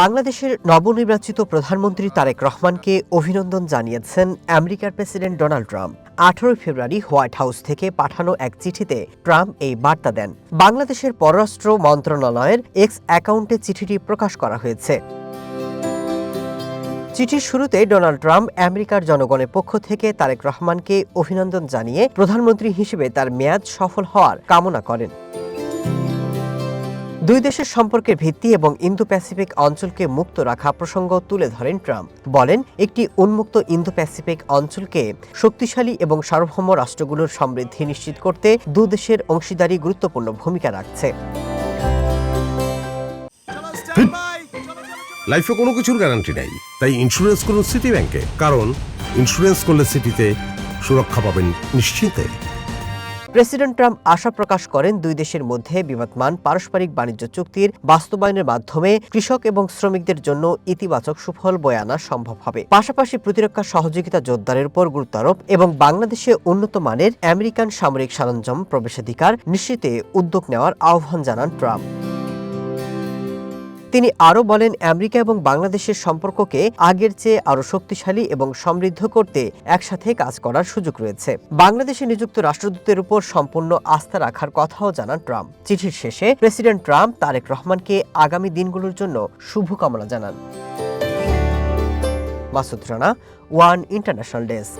বাংলাদেশের নবনির্বাচিত প্রধানমন্ত্রী তারেক রহমানকে অভিনন্দন জানিয়েছেন আমেরিকার প্রেসিডেন্ট ডোনাল্ড ট্রাম্প। 18 ফেব্রুয়ারি হোয়াইট হাউস থেকে পাঠানো এক চিঠিতে ট্রাম্প এই বার্তা দেন। বাংলাদেশের পররাষ্ট্র মন্ত্রণালয়ের এক্স অ্যাকাউন্টে চিঠিটি প্রকাশ করা হয়েছে। চিঠির শুরুতে ডোনাল্ড ট্রাম্প আমেরিকার জনগণের পক্ষ থেকে তারেক রহমানকে অভিনন্দন জানিয়ে প্রধানমন্ত্রী হিসেবে তার মেয়াদ সফল হওয়ার কামনা করেন। দুই দেশের সম্পর্কের ভিত্তি এবং ইন্দো প্যাসিফিক অঞ্চলকে মুক্ত রাখা প্রসঙ্গ তুলে ধরেন ট্রাম্প। বলেন, একটি উন্মুক্ত ইন্দো প্যাসিফিক অঞ্চলকে শক্তিশালী এবং সার্বভৌম রাষ্ট্রগুলোর সমৃদ্ধি নিশ্চিত করতে দুই দেশের অংশীদারি গুরুত্বপূর্ণ ভূমিকা রাখছে। লাইফে কোনো কিছুর গ্যারান্টি নাই, তাই ইন্স্যুরেন্স করুন সিটি ব্যাংকে, কারণ ইন্স্যুরেন্স করলে সিটিতে সুরক্ষা পাবেন নিশ্চিন্তে। প্রেসিডেন্ট ট্রাম্প আশা প্রকাশ করেন, দুই দেশের মধ্যে বিবদমান পারস্পরিক বাণিজ্য চুক্তির বাস্তবায়নের মাধ্যমে কৃষক এবং শ্রমিকদের জন্য ইতিবাচক সুফল বয়ে আনা সম্ভব হবে। পাশাপাশি প্রতিরক্ষা সহযোগিতা জোরদারের উপর গুরুত্ব আরোপ এবং বাংলাদেশে উন্নত মানের আমেরিকান সামরিক সরঞ্জাম প্রবেশাধিকার নিশ্চিতে উদ্যোগ নেওয়ার আহ্বান জানান ট্রাম্প। তিনি আরও বলেন, আমেরিকা এবং বাংলাদেশের সম্পর্ককে আগের চেয়ে আরও শক্তিশালী এবং সমৃদ্ধ করতে একসাথে কাজ করার সুযোগ রয়েছে। বাংলাদেশে নিযুক্ত রাষ্ট্রদূতের উপর সম্পূর্ণ আস্থা রাখার কথাও জানান ট্রাম্প। চিঠির শেষে প্রেসিডেন্ট ট্রাম্প তারেক রহমানকে আগামী দিনগুলোর জন্য শুভকামনা জানান। Masud Rana, one international desk.